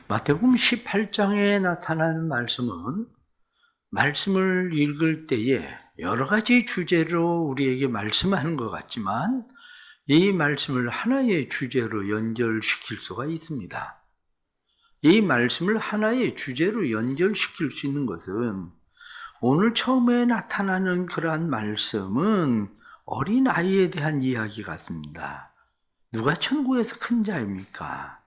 마태복음 18장에 나타나는 말씀은 말씀을 읽을 때에 여러 가지 주제로 우리에게 말씀하는 것 같지만 이 말씀을 하나의 주제로 연결시킬 수가 있습니다. 이 말씀을 하나의 주제로 연결시킬 수 있는 것은 오늘 처음에 나타나는 그러한 말씀은 어린아이에 대한 이야기 같습니다. 누가 천국에서 큰 자입니까?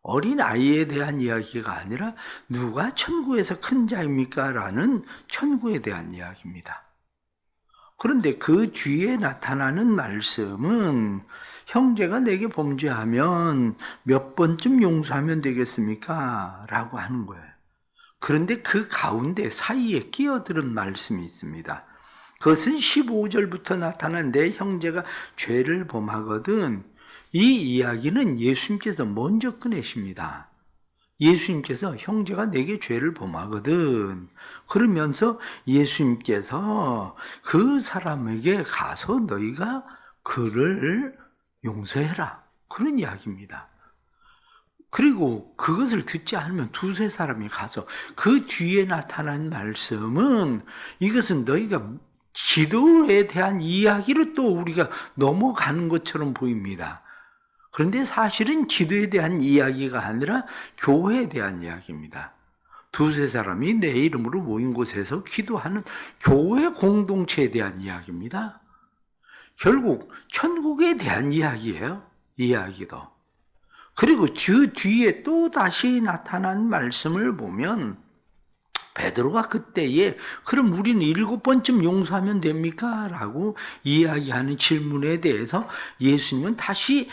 어린아이에 대한 이야기가 아니라 누가 천국에서 큰 자입니까? 라는 천국에 대한 이야기입니다. 그런데 그 뒤에 나타나는 말씀은 형제가 내게 범죄하면 몇 번쯤 용서하면 되겠습니까? 라고 하는 거예요. 그런데 그 가운데 사이에 끼어들은 말씀이 있습니다. 그것은 15절부터 나타난 내 형제가 죄를 범하거든. 이 이야기는 예수님께서 먼저 꺼내십니다. 예수님께서 형제가 내게 죄를 범하거든. 그러면서 예수님께서 그 사람에게 가서 너희가 그를 용서해라. 그런 이야기입니다. 그리고 그것을 듣지 않으면 두세 사람이 가서 그 뒤에 나타난 말씀은 이것은 너희가 기도에 대한 이야기로 또 우리가 넘어가는 것처럼 보입니다. 그런데 사실은 기도에 대한 이야기가 아니라 교회에 대한 이야기입니다. 두세 사람이 내 이름으로 모인 곳에서 기도하는 교회 공동체에 대한 이야기입니다. 결국 천국에 대한 이야기예요. 이야기도. 그리고 그 뒤에 또 다시 나타난 말씀을 보면 베드로가 그때에 그럼 우리는 7번쯤 용서하면 됩니까? 라고 이야기하는 질문에 대해서 예수님은 다시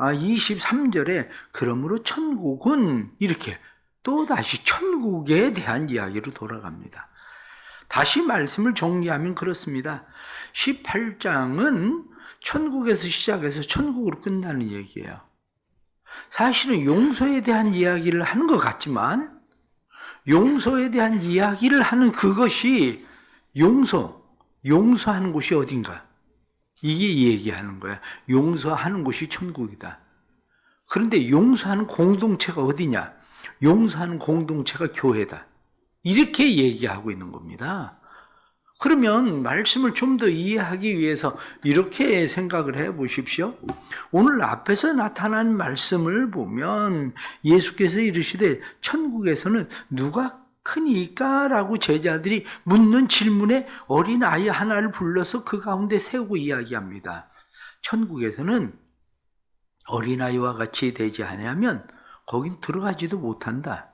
23절에 그러므로 천국은 이렇게 또 다시 천국에 대한 이야기로 돌아갑니다. 다시 말씀을 정리하면 그렇습니다. 18장은 천국에서 시작해서 천국으로 끝나는 얘기예요. 사실은 용서에 대한 이야기를 하는 것 같지만 용서에 대한 이야기를 하는 그것이 용서하는 곳이 어딘가? 이게 얘기하는 거야. 용서하는 곳이 천국이다. 그런데 용서하는 공동체가 어디냐? 용서하는 공동체가 교회다. 이렇게 얘기하고 있는 겁니다. 그러면 말씀을 좀 더 이해하기 위해서 이렇게 생각을 해 보십시오. 오늘 앞에서 나타난 말씀을 보면 예수께서 이르시되 천국에서는 누가 크니까? 라고 제자들이 묻는 질문에 어린아이 하나를 불러서 그 가운데 세우고 이야기합니다. 천국에서는 어린아이와 같이 되지 아니하면 거긴 들어가지도 못한다.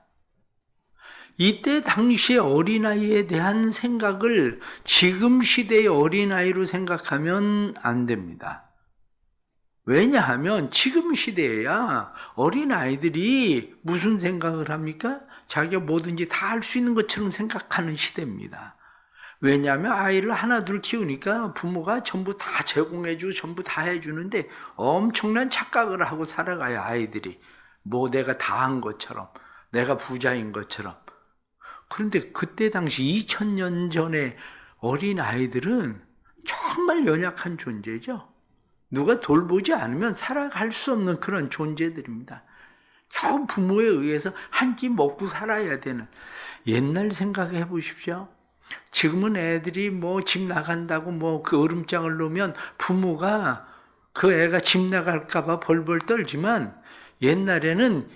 이때 당시의 어린아이에 대한 생각을 지금 시대의 어린아이로 생각하면 안 됩니다. 왜냐하면 지금 시대에야 어린아이들이 무슨 생각을 합니까? 자기가 뭐든지 다 할 수 있는 것처럼 생각하는 시대입니다. 왜냐하면 아이를 하나 둘 키우니까 부모가 전부 다 제공해주고 전부 다 해주는데 엄청난 착각을 하고 살아가요, 아이들이. 뭐 내가 다 한 것처럼, 내가 부자인 것처럼. 그런데 그때 당시 2000년 전에 어린아이들은 정말 연약한 존재죠. 누가 돌보지 않으면 살아갈 수 없는 그런 존재들입니다. 겨우 부모에 의해서 한 끼 먹고 살아야 되는. 옛날 생각해 보십시오. 지금은 애들이 뭐 집 나간다고 뭐 그 얼음장을 놓으면 부모가 그 애가 집 나갈까봐 벌벌 떨지만 옛날에는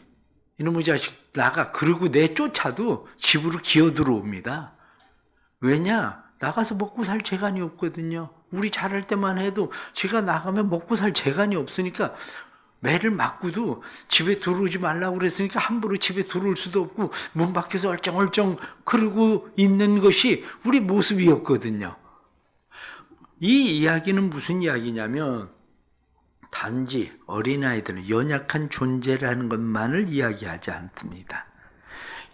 이놈의 자식 나가 그러고 내쫓아도 집으로 기어 들어옵니다. 왜냐? 나가서 먹고 살 재간이 없거든요. 우리 자랄 때만 해도 제가 나가면 먹고 살 재간이 없으니까 매를 맞고도 집에 들어오지 말라고 그랬으니까 함부로 집에 들어올 수도 없고 문 밖에서 얼쩡얼쩡 그러고 있는 것이 우리 모습이었거든요. 이 이야기는 무슨 이야기냐면 단지 어린아이들은 연약한 존재라는 것만을 이야기하지 않습니다.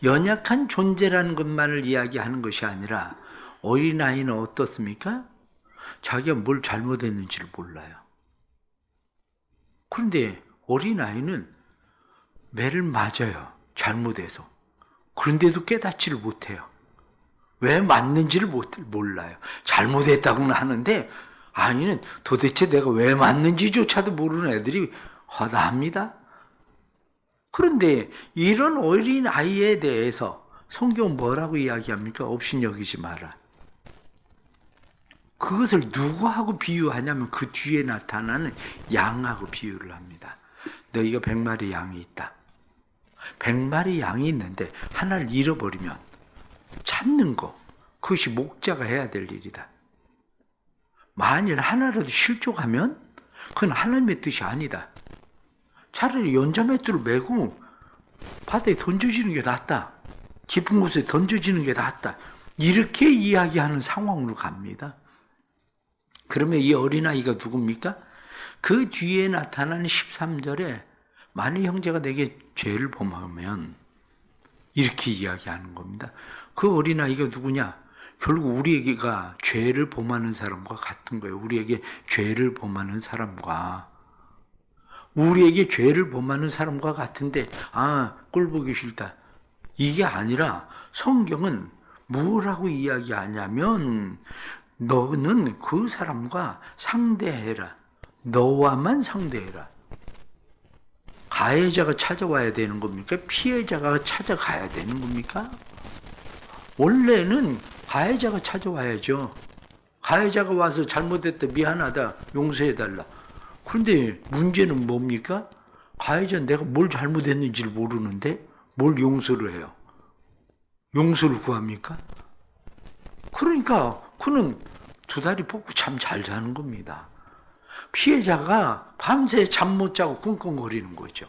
연약한 존재라는 것만을 이야기하는 것이 아니라 어린아이는 어떻습니까? 자기가 뭘 잘못했는지를 몰라요. 그런데 어린아이는 매를 맞아요. 잘못해서. 그런데도 깨닫지를 못해요. 왜 맞는지를 몰라요. 잘못했다고는 하는데 아니는 도대체 내가 왜 맞는지조차도 모르는 애들이 허다합니다. 그런데 이런 어린 아이에 대해서 성경은 뭐라고 이야기합니까? 업신여기지 마라. 그것을 누구하고 비유하냐면 그 뒤에 나타나는 양하고 비유를 합니다. 너희가 100마리 양이 있다. 100마리 양이 있는데 하나를 잃어버리면 찾는 거, 그것이 목자가 해야 될 일이다. 만일 하나라도 실족하면 그건 하나님의 뜻이 아니다. 차라리 연자맷돌을 메고 바다에 던져지는 게 낫다. 깊은 곳에 던져지는 게 낫다. 이렇게 이야기하는 상황으로 갑니다. 그러면 이 어린아이가 누굽니까? 그 뒤에 나타나는 13절에 만일 형제가 내게 죄를 범하면 이렇게 이야기하는 겁니다. 그 어린아이가 누구냐? 결국 우리에게가 죄를 범하는 사람과 같은 거예요. 우리에게 죄를 범하는 사람과 같은데 꼴 보기 싫다. 이게 아니라 성경은 뭐라고 이야기하냐면 너는 그 사람과 상대해라. 너와만 상대해라. 가해자가 찾아와야 되는 겁니까? 피해자가 찾아가야 되는 겁니까? 원래는 가해자가 찾아와야죠. 가해자가 와서 잘못했다, 미안하다, 용서해달라. 그런데 문제는 뭡니까? 가해자는 내가 뭘 잘못했는지를 모르는데 뭘 용서를 해요? 용서를 구합니까? 그러니까 그는 두 다리 뻗고 잠 잘 자는 겁니다. 피해자가 밤새 잠 못 자고 끙끙거리는 거죠.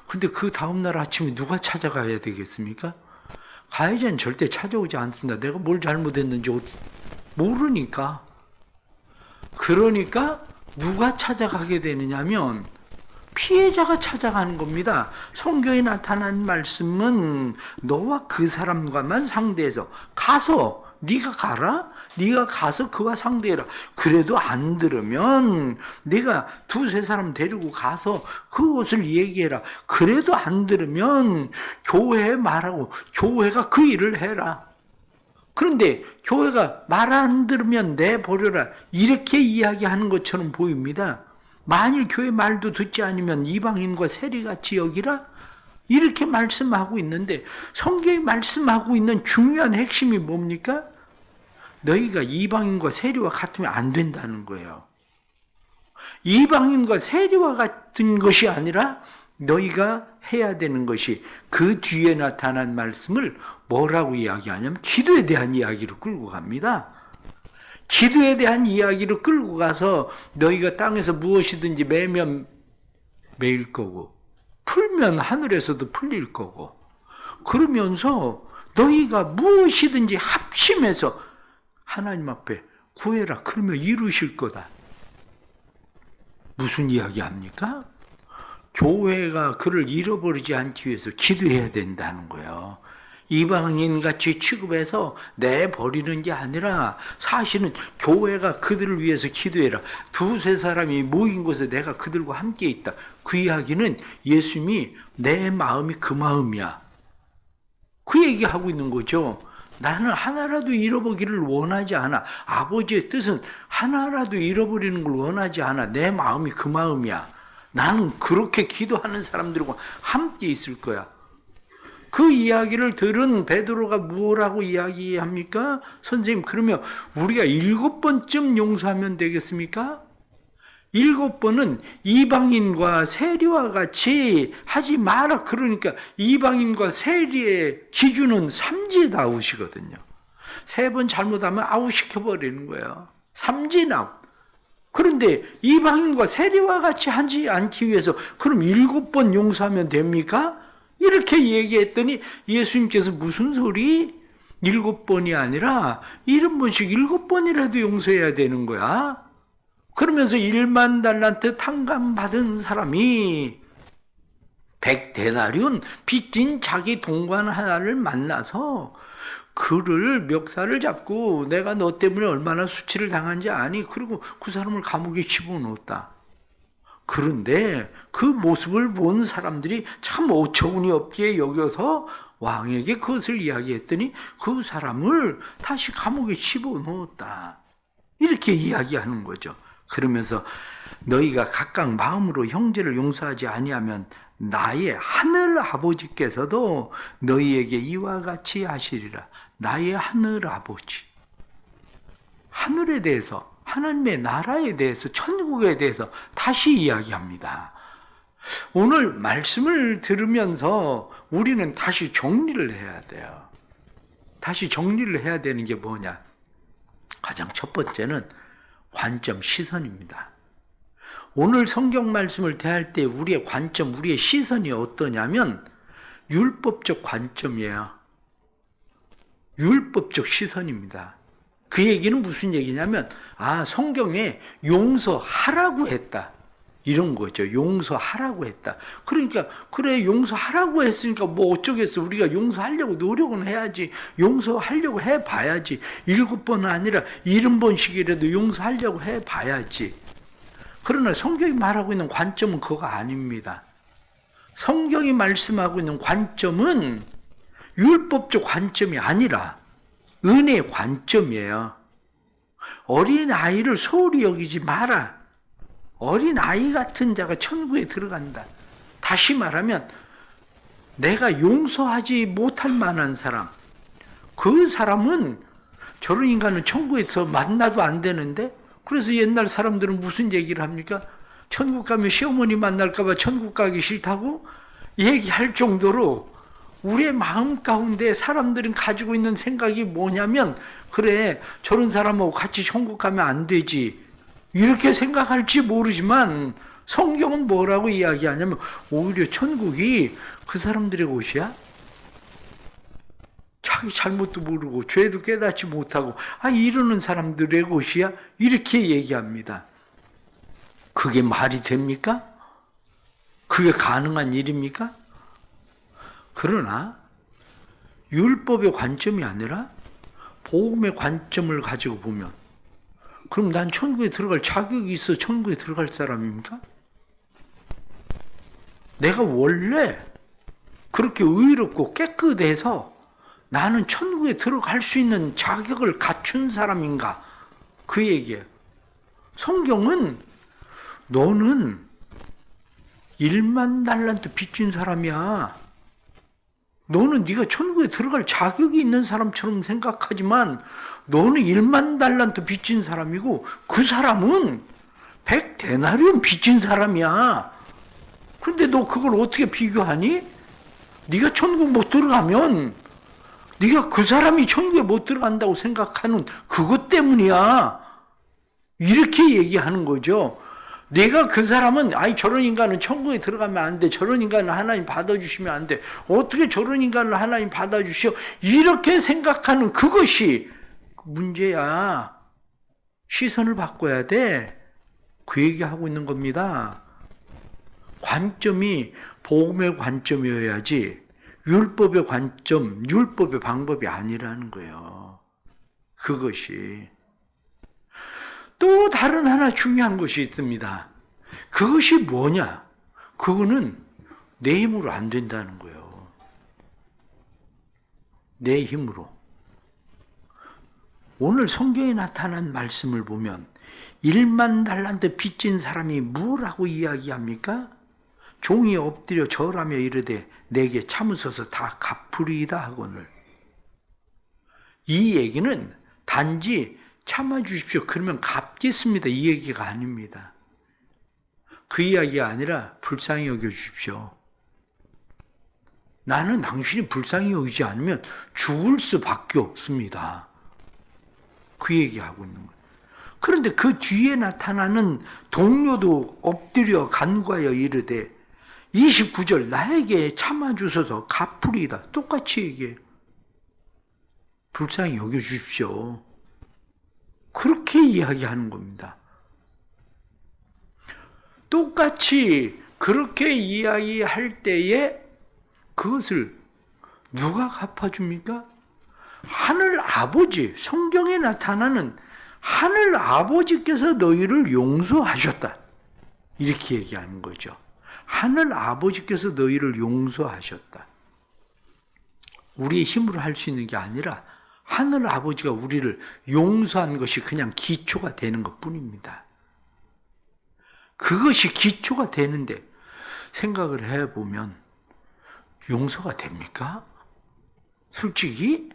근데 그 다음날 아침에 누가 찾아가야 되겠습니까? 가해자는 절대 찾아오지 않습니다. 내가 뭘 잘못했는지 모르니까. 그러니까 누가 찾아가게 되느냐면 피해자가 찾아가는 겁니다. 성경에 나타난 말씀은 너와 그 사람과만 상대해서 가서 네가 가라? 네가 가서 그와 상대해라. 그래도 안 들으면 네가 두세 사람 데리고 가서 그것을 얘기해라. 그래도 안 들으면 교회에 말하고 교회가 그 일을 해라. 그런데 교회가 말 안 들으면 내버려라. 이렇게 이야기하는 것처럼 보입니다. 만일 교회 말도 듣지 않으면 이방인과 세리같이 여기라? 이렇게 말씀하고 있는데 성경이 말씀하고 있는 중요한 핵심이 뭡니까? 너희가 이방인과 세리와 같으면 안 된다는 거예요. 이방인과 세리와 같은 것이 아니라 너희가 해야 되는 것이 그 뒤에 나타난 말씀을 뭐라고 이야기하냐면 기도에 대한 이야기로 끌고 갑니다. 기도에 대한 이야기로 끌고 가서 너희가 땅에서 무엇이든지 매면 매일 거고 풀면 하늘에서도 풀릴 거고 그러면서 너희가 무엇이든지 합심해서 하나님 앞에 구해라. 그러면 이루실 거다. 무슨 이야기 합니까? 교회가 그를 잃어버리지 않기 위해서 기도해야 된다는 거예요. 이방인같이 취급해서 내버리는 게 아니라 사실은 교회가 그들을 위해서 기도해라. 두세 사람이 모인 곳에 내가 그들과 함께 있다. 그 이야기는 예수님이 내 마음이 그 마음이야. 그 얘기하고 있는 거죠. 나는 하나라도 잃어버리기를 원하지 않아. 아버지의 뜻은 하나라도 잃어버리는 걸 원하지 않아. 내 마음이 그 마음이야. 나는 그렇게 기도하는 사람들과 함께 있을 거야. 그 이야기를 들은 베드로가 뭐라고 이야기합니까? 선생님, 그러면 우리가 7번쯤 용서하면 되겠습니까? 7번은 이방인과 세리와 같이 하지 마라. 그러니까 이방인과 세리의 기준은 삼지아웃이거든요. 3번 잘못하면 아웃시켜버리는 거예요. 삼지아웃. 그런데 이방인과 세리와 같이 하지 않기 위해서 그럼 7번 용서하면 됩니까? 이렇게 얘기했더니 예수님께서 무슨 소리? 7번이 아니라 70번씩 7번이라도 용서해야 되는 거야. 그러면서 1만 달란트 탕감 받은 사람이 100데나리온 빚진 자기 동관 하나를 만나서 그를 멱살을 잡고 내가 너 때문에 얼마나 수치를 당한지 아니? 그리고 그 사람을 감옥에 집어넣었다. 그런데 그 모습을 본 사람들이 참 어처구니 없게 여겨서 왕에게 그것을 이야기했더니 그 사람을 다시 감옥에 집어넣었다. 이렇게 이야기하는 거죠. 그러면서 너희가 각각 마음으로 형제를 용서하지 아니하면 나의 하늘 아버지께서도 너희에게 이와 같이 하시리라. 나의 하늘 아버지. 하늘에 대해서, 하나님의 나라에 대해서, 천국에 대해서 다시 이야기합니다. 오늘 말씀을 들으면서 우리는 다시 정리를 해야 돼요. 다시 정리를 해야 되는 게 뭐냐? 가장 첫 번째는 관점, 시선입니다. 오늘 성경 말씀을 대할 때 우리의 관점, 우리의 시선이 어떠냐면 율법적 관점이에요. 율법적 시선입니다. 그 얘기는 무슨 얘기냐면 성경에 용서하라고 했다. 이런 거죠. 용서하라고 했다. 그러니까 그래 용서하라고 했으니까 뭐 어쩌겠어. 우리가 용서하려고 노력은 해야지. 용서하려고 해봐야지. 7번은 아니라 70번씩이라도 용서하려고 해봐야지. 그러나 성경이 말하고 있는 관점은 그거 아닙니다. 성경이 말씀하고 있는 관점은 율법적 관점이 아니라 은혜의 관점이에요. 어린 아이를 소홀히 여기지 마라. 어린 아이 같은 자가 천국에 들어간다. 다시 말하면 내가 용서하지 못할 만한 사람, 그 사람은 저런 인간은 천국에서 만나도 안 되는데, 그래서 옛날 사람들은 무슨 얘기를 합니까? 천국 가면 시어머니 만날까 봐 천국 가기 싫다고 얘기할 정도로 우리의 마음 가운데 사람들은 가지고 있는 생각이 뭐냐면, 그래 저런 사람하고 같이 천국 가면 안 되지, 이렇게 생각할지 모르지만 성경은 뭐라고 이야기하냐면 오히려 천국이 그 사람들의 곳이야. 자기 잘못도 모르고 죄도 깨닫지 못하고 이러는 사람들의 곳이야. 이렇게 얘기합니다. 그게 말이 됩니까? 그게 가능한 일입니까? 그러나 율법의 관점이 아니라 복음의 관점을 가지고 보면, 그럼 난 천국에 들어갈 자격이 있어 천국에 들어갈 사람입니까? 내가 원래 그렇게 의롭고 깨끗해서 나는 천국에 들어갈 수 있는 자격을 갖춘 사람인가? 그 얘기예요. 성경은 너는 1만 달란트 빚진 사람이야. 너는 네가 천국에 들어갈 자격이 있는 사람처럼 생각하지만 너는 1만 달란트 빚진 사람이고 그 사람은 100데나리온 빚진 사람이야. 그런데 너 그걸 어떻게 비교하니? 네가 천국 못 들어가면 네가 그 사람이 천국에 못 들어간다고 생각하는 그것 때문이야. 이렇게 얘기하는 거죠. 내가 그 사람은 저런 인간은 천국에 들어가면 안 돼. 저런 인간을 하나님 받아주시면 안 돼. 어떻게 저런 인간을 하나님 받아주시오? 이렇게 생각하는 그것이 문제야. 시선을 바꿔야 돼. 그 얘기하고 있는 겁니다. 관점이 복음의 관점이어야지 율법의 관점, 율법의 방법이 아니라는 거예요. 그것이. 또 다른 하나 중요한 것이 있습니다. 그것이 뭐냐? 그거는 내 힘으로 안 된다는 거예요. 내 힘으로. 오늘 성경에 나타난 말씀을 보면 1만 달란트 빚진 사람이 뭐라고 이야기합니까? 종이 엎드려 절하며 이르되 내게 참으소서 다 갚으리이다 하거늘. 이 얘기는 단지 참아주십시오. 그러면 갚겠습니다. 이 얘기가 아닙니다. 그 이야기가 아니라 불쌍히 여겨주십시오. 나는 당신이 불쌍히 여기지 않으면 죽을 수밖에 없습니다. 그 얘기하고 있는 거예요. 그런데 그 뒤에 나타나는 동료도 엎드려 간구하여 이르되 29절 나에게 참아주소서 갚으리이다. 똑같이 얘기해요. 불쌍히 여겨주십시오. 그렇게 이야기하는 겁니다. 똑같이 그렇게 이야기할 때에 그것을 누가 갚아줍니까? 하늘 아버지, 성경에 나타나는 하늘 아버지께서 너희를 용서하셨다. 이렇게 얘기하는 거죠. 하늘 아버지께서 너희를 용서하셨다. 우리의 힘으로 할 수 있는 게 아니라 하늘 아버지가 우리를 용서한 것이 그냥 기초가 되는 것 뿐입니다. 그것이 기초가 되는데 생각을 해보면 용서가 됩니까? 솔직히?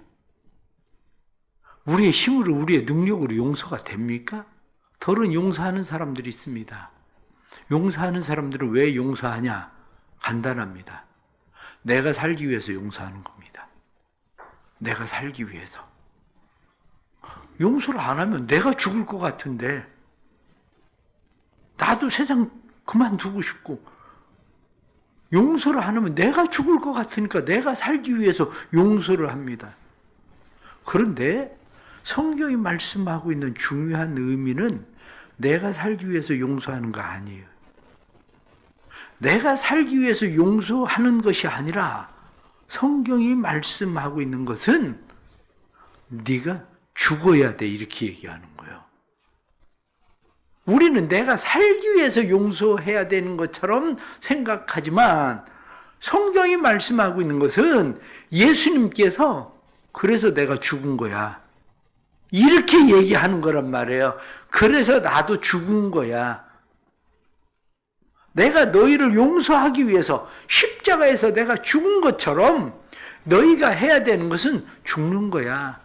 우리의 힘으로, 우리의 능력으로 용서가 됩니까? 덜은 용서하는 사람들이 있습니다. 용서하는 사람들은 왜 용서하냐? 간단합니다. 내가 살기 위해서 용서하는 겁니다. 내가 살기 위해서. 용서를 안 하면 내가 죽을 것 같은데, 나도 세상 그만두고 싶고, 용서를 안 하면 내가 죽을 것 같으니까 내가 살기 위해서 용서를 합니다. 그런데 성경이 말씀하고 있는 중요한 의미는 내가 살기 위해서 용서하는 거 아니에요. 내가 살기 위해서 용서하는 것이 아니라 성경이 말씀하고 있는 것은 네가 죽어야 돼, 이렇게 얘기하는 거예요. 우리는 내가 살기 위해서 용서해야 되는 것처럼 생각하지만 성경이 말씀하고 있는 것은 예수님께서 그래서 내가 죽은 거야, 이렇게 얘기하는 거란 말이에요. 그래서 나도 죽은 거야. 내가 너희를 용서하기 위해서 십자가에서 내가 죽은 것처럼 너희가 해야 되는 것은 죽는 거야.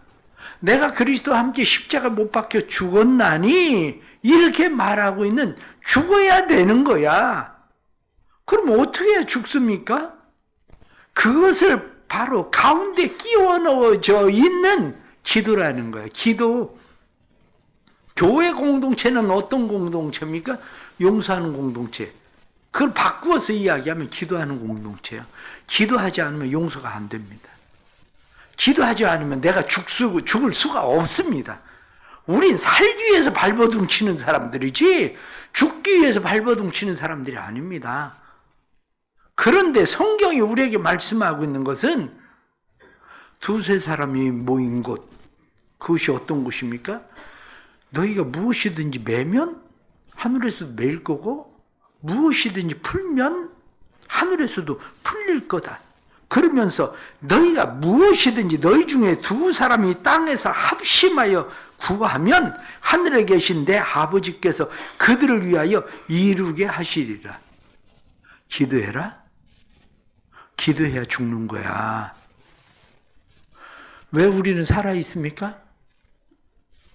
내가 그리스도와 함께 십자가 못 박혀 죽었나니 이렇게 말하고 있는, 죽어야 되는 거야. 그럼 어떻게 해야 죽습니까? 그것을 바로 가운데 끼워 넣어져 있는 기도라는 거예요. 기도. 교회 공동체는 어떤 공동체입니까? 용서하는 공동체. 그걸 바꾸어서 이야기하면 기도하는 공동체예요. 기도하지 않으면 용서가 안 됩니다. 기도하지 않으면 내가 죽을 수가 없습니다. 우린 살기 위해서 발버둥 치는 사람들이지 죽기 위해서 발버둥 치는 사람들이 아닙니다. 그런데 성경이 우리에게 말씀하고 있는 것은 두세 사람이 모인 곳, 그것이 어떤 곳입니까? 너희가 무엇이든지 매면 하늘에서도 매일 거고, 무엇이든지 풀면 하늘에서도 풀릴 거다. 그러면서 너희가 무엇이든지 너희 중에 두 사람이 땅에서 합심하여 구하면 하늘에 계신 내 아버지께서 그들을 위하여 이루게 하시리라. 기도해라? 기도해야 죽는 거야. 왜 우리는 살아있습니까?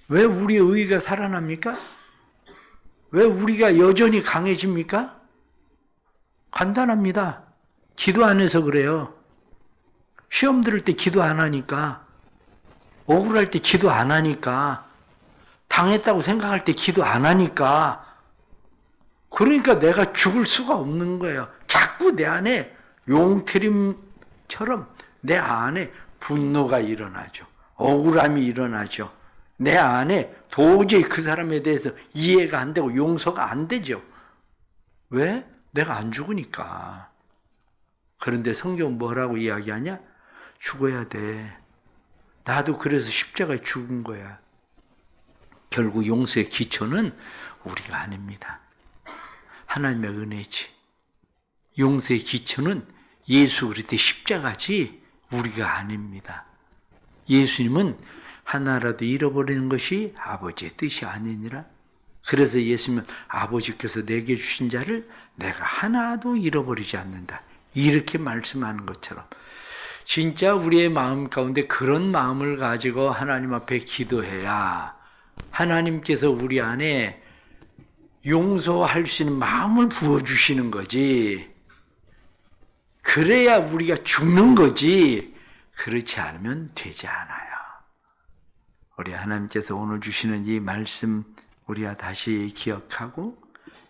왜 우리의 의가 살아납니까? 왜 우리가 여전히 강해집니까? 간단합니다. 기도 안 해서 그래요. 시험 들을 때 기도 안 하니까, 억울할 때 기도 안 하니까, 당했다고 생각할 때 기도 안 하니까, 그러니까 내가 죽을 수가 없는 거예요. 자꾸 내 안에 용트림처럼 내 안에 분노가 일어나죠. 억울함이 일어나죠. 내 안에 도저히 그 사람에 대해서 이해가 안 되고 용서가 안 되죠. 왜? 내가 안 죽으니까. 그런데 성경은 뭐라고 이야기하냐? 죽어야 돼. 나도 그래서 십자가에 죽은 거야. 결국 용서의 기초는 우리가 아닙니다. 하나님의 은혜지. 용서의 기초는 예수 그리스도의 십자가지 우리가 아닙니다. 예수님은 하나라도 잃어버리는 것이 아버지의 뜻이 아니니라. 그래서 예수님은 아버지께서 내게 주신 자를 내가 하나도 잃어버리지 않는다, 이렇게 말씀하는 것처럼 진짜 우리의 마음 가운데 그런 마음을 가지고 하나님 앞에 기도해야 하나님께서 우리 안에 용서할 수 있는 마음을 부어주시는 거지. 그래야 우리가 죽는 거지. 그렇지 않으면 되지 않아요. 우리 하나님께서 오늘 주시는 이 말씀 우리가 다시 기억하고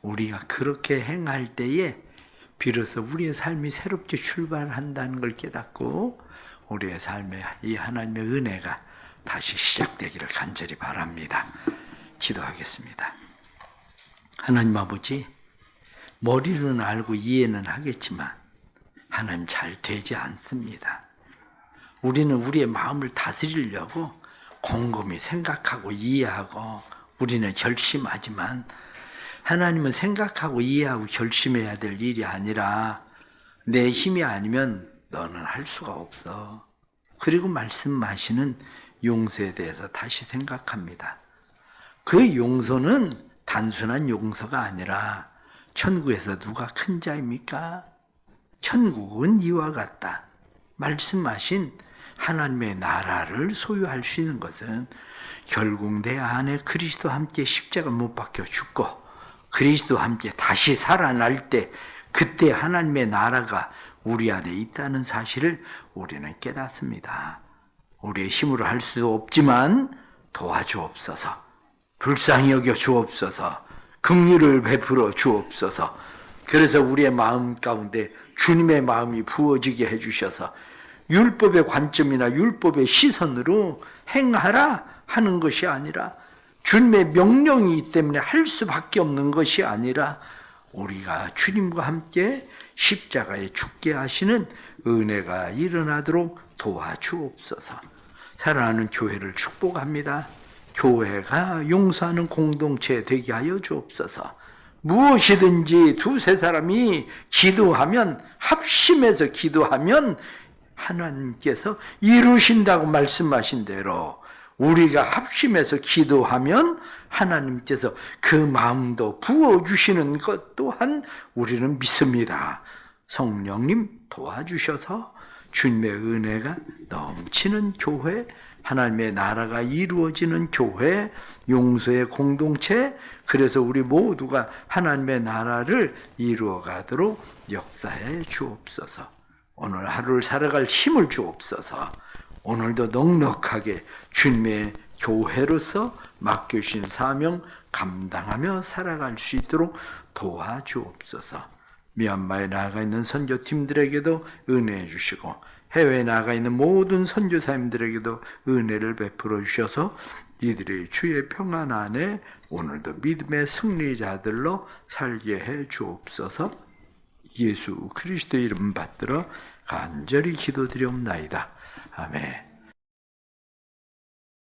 우리가 그렇게 행할 때에 비로소 우리의 삶이 새롭게 출발한다는 걸 깨닫고 우리의 삶에 이 하나님의 은혜가 다시 시작되기를 간절히 바랍니다. 기도하겠습니다. 하나님 아버지, 머리로는 알고 이해는 하겠지만 하나님 잘 되지 않습니다. 우리는 우리의 마음을 다스리려고 곰곰이 생각하고 이해하고 우리는 결심하지만 하나님은 생각하고 이해하고 결심해야 될 일이 아니라 내 힘이 아니면 너는 할 수가 없어. 그리고 말씀하시는 용서에 대해서 다시 생각합니다. 그 용서는 단순한 용서가 아니라 천국에서 누가 큰 자입니까? 천국은 이와 같다. 말씀하신 하나님의 나라를 소유할 수 있는 것은 결국 내 안에 그리스도와 함께 십자가 못 박혀 죽고 그리스도와 함께 다시 살아날 때 그때 하나님의 나라가 우리 안에 있다는 사실을 우리는 깨닫습니다. 우리의 힘으로 할 수 없지만 도와주옵소서. 불쌍히 여겨 주옵소서. 긍휼을 베풀어 주옵소서. 그래서 우리의 마음 가운데 주님의 마음이 부어지게 해주셔서 율법의 관점이나 율법의 시선으로 행하라 하는 것이 아니라 주님의 명령이기 때문에 할 수밖에 없는 것이 아니라 우리가 주님과 함께 십자가에 죽게 하시는 은혜가 일어나도록 도와주옵소서. 사랑하는 교회를 축복합니다. 교회가 용서하는 공동체 되게 하여 주옵소서. 무엇이든지 두세 사람이 기도하면, 합심해서 기도하면 하나님께서 이루신다고 말씀하신 대로 우리가 합심해서 기도하면 하나님께서 그 마음도 부어주시는 것 또한 우리는 믿습니다. 성령님 도와주셔서 주님의 은혜가 넘치는 교회, 하나님의 나라가 이루어지는 교회, 용서의 공동체, 그래서 우리 모두가 하나님의 나라를 이루어가도록 역사해 주옵소서. 오늘 하루를 살아갈 힘을 주옵소서. 오늘도 넉넉하게 주님의 교회로서 맡겨주신 사명 감당하며 살아갈 수 있도록 도와주옵소서. 미얀마에 나가 있는 선교팀들에게도 은혜해 주시고 해외에 나가 있는 모든 선교사님들에게도 은혜를 베풀어 주셔서 이들이 주의 평안 안에 오늘도 믿음의 승리자들로 살게 해 주옵소서. 예수 그리스도의 이름 받들어 간절히 기도드리옵나이다. 아멘.